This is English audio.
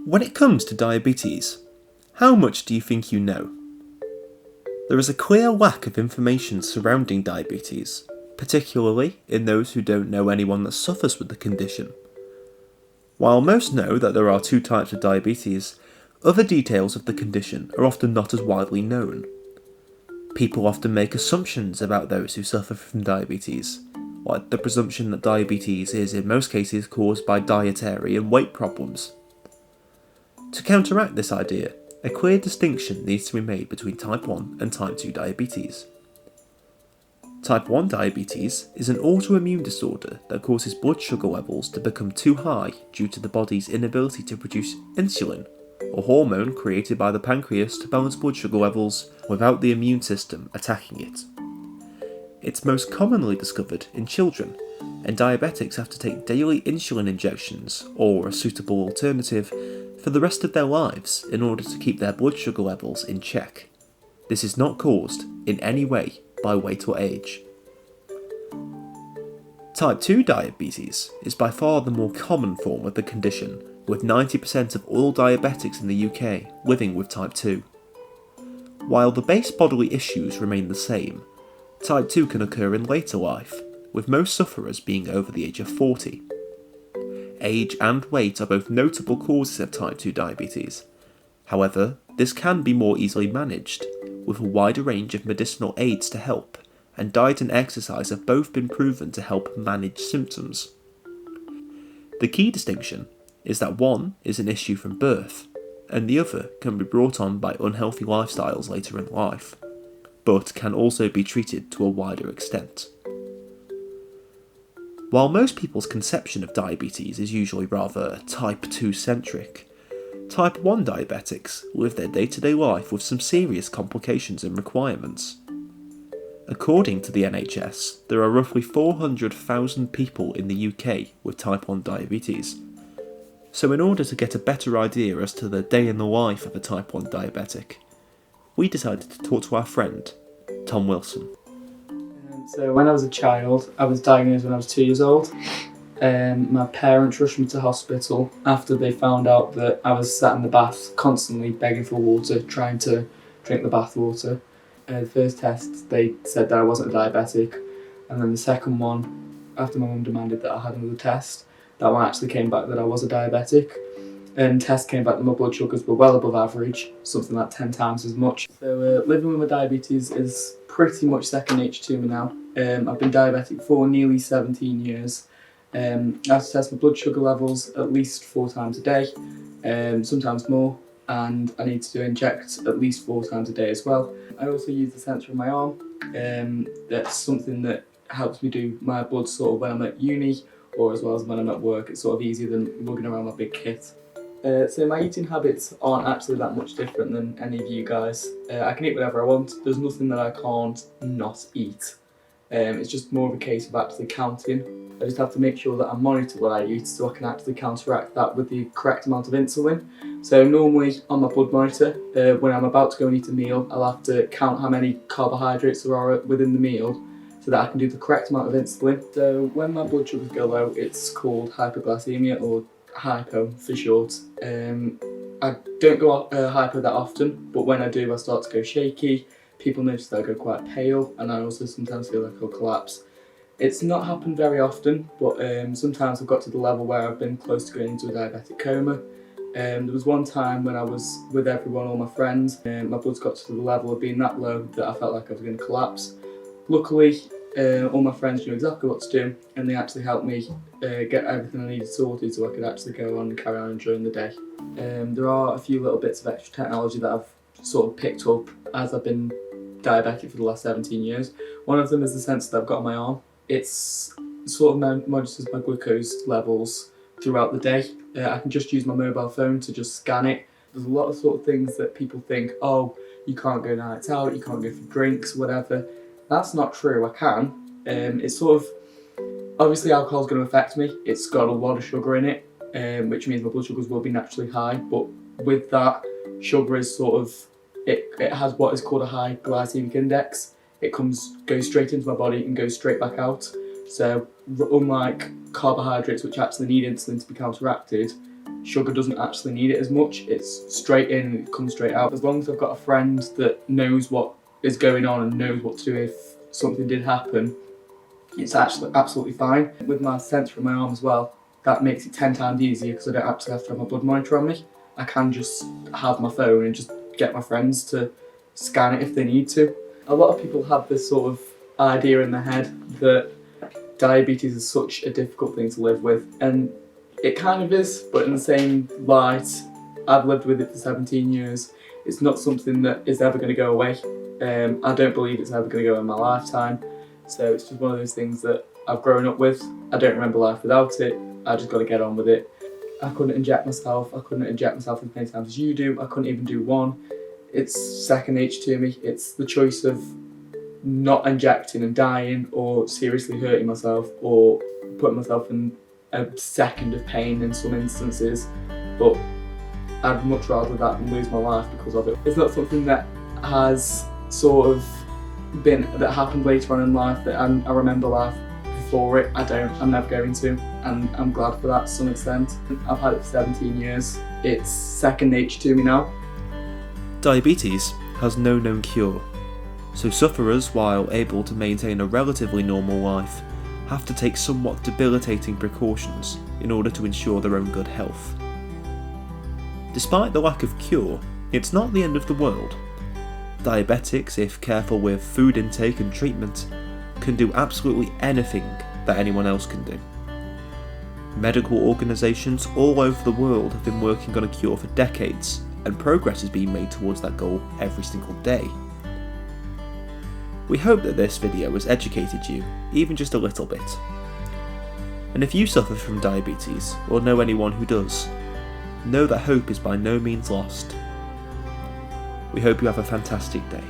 When it comes to diabetes, how much do you think you know? There is a clear lack of information surrounding diabetes, particularly in those who don't know anyone that suffers with the condition. While most know that there are two types of diabetes, other details of the condition are often not as widely known. People often make assumptions about those who suffer from diabetes, like the presumption that diabetes is in most cases caused by dietary and weight problems. To counteract this idea, a clear distinction needs to be made between type 1 and type 2 diabetes. Type 1 diabetes is an autoimmune disorder that causes blood sugar levels to become too high due to the body's inability to produce insulin, a hormone created by the pancreas to balance blood sugar levels without the immune system attacking it. It's most commonly discovered in children, and diabetics have to take daily insulin injections or a suitable alternative for the rest of their lives in order to keep their blood sugar levels in check. This is not caused in any way by weight or age. Type 2 diabetes is by far the more common form of the condition, with 90% of all diabetics in the UK living with type 2. While the base bodily issues remain the same, type 2 can occur in later life, with most sufferers being over the age of 40. Age and weight are both notable causes of type 2 diabetes. However, this can be more easily managed, with a wider range of medicinal aids to help, and diet and exercise have both been proven to help manage symptoms. The key distinction is that one is an issue from birth, and the other can be brought on by unhealthy lifestyles later in life, but can also be treated to a wider extent. While most people's conception of diabetes is usually rather type 2 centric, type 1 diabetics live their day-to-day life with some serious complications and requirements. According to the NHS, there are roughly 400,000 people in the UK with type 1 diabetes. So in order to get a better idea as to the day in the life of a type 1 diabetic, we decided to talk to our friend, Tom Wilson. So when I was a child, I was diagnosed when I was 2 years old. My parents rushed me to hospital after they found out that I was sat in the bath constantly begging for water, trying to drink the bath water. The first test, they said that I wasn't a diabetic, and then the second one, after my mum demanded that I had another test, that one actually came back that I was a diabetic. And test came back that my blood sugars were well above average, something like 10 times as much. So living with my diabetes is pretty much second nature to me now. I've been diabetic for nearly 17 years. I have to test my blood sugar levels at least 4 times a day, sometimes more, and I need to inject at least 4 times a day as well. I also use the sensor in my arm. That's something that helps me do my blood sort of when I'm at uni, or as well as when I'm at work. It's sort of easier than lugging around my big kit. So my eating habits aren't actually that much different than any of you guys. I can eat whatever I want. There's nothing that I can't not eat. It's just more of a case of actually counting. I just have to make sure that I monitor what I eat so I can actually counteract that with the correct amount of insulin. So normally on my blood monitor, when I'm about to go and eat a meal, I'll have to count how many carbohydrates there are within the meal so that I can do the correct amount of insulin. So when my blood sugars go low, it's called hypoglycemia, or hypo for short. I don't go hypo that often, but when I do, I start to go shaky. People notice that I go quite pale, and I also sometimes feel like I'll collapse. It's not happened very often, but sometimes I've got to the level where I've been close to going into a diabetic coma. There was one time when I was with everyone, all my friends, and my blood's got to the level of being that low that I felt like I was going to collapse. Luckily, all my friends knew exactly what to do, and they actually helped me get everything I needed sorted so I could actually go on and carry on enjoying the day. There are a few little bits of extra technology that I've sort of picked up as I've been diabetic for the last 17 years. One of them is the sensor that I've got on my arm. It's sort of monitors my glucose levels throughout the day. I can just use my mobile phone to just scan it. There's a lot of sort of things that people think, oh, you can't go nights out, you can't go for drinks, whatever. That's not true, I can. It's sort of, obviously alcohol's going to affect me. It's got a lot of sugar in it, which means my blood sugars will be naturally high, but with that, sugar is sort of, it has what is called a high glycemic index. It goes straight into my body and goes straight back out. So unlike carbohydrates, which actually need insulin to be counteracted, sugar doesn't actually need it as much. It's straight in and it comes straight out. As long as I've got a friend that knows what is going on and knows what to do if something did happen, it's actually absolutely fine. With my sensor in my arm as well, that makes it 10 times easier because I don't actually have to have my blood monitor on me. I can just have my phone and just get my friends to scan it if they need to. A lot of people have this sort of idea in their head that diabetes is such a difficult thing to live with, and it kind of is, but in the same light, I've lived with it for 17 years. It's not something that is ever going to go away. I don't believe it's ever going to go in my lifetime, so it's just one of those things that I've grown up with. I don't remember life without it. I just got to get on with it. I couldn't inject myself. I couldn't inject myself as many times as you do. I couldn't even do one. It's second nature to me. It's the choice of not injecting and dying, or seriously hurting myself, or putting myself in a second of pain in some instances. But I'd much rather that than lose my life because of it. It's not something that has sort of that happened later on in life that I remember life before it. I'm never going to, and I'm glad for that to some extent. I've had it for 17 years. It's second nature to me now. Diabetes has no known cure, so sufferers, while able to maintain a relatively normal life, have to take somewhat debilitating precautions in order to ensure their own good health. Despite the lack of cure, it's not the end of the world. Diabetics, if careful with food intake and treatment, can do absolutely anything that anyone else can do. Medical organisations all over the world have been working on a cure for decades, and progress is being made towards that goal every single day. We hope that this video has educated you, even just a little bit. And if you suffer from diabetes, or know anyone who does, know that hope is by no means lost. We hope you have a fantastic day.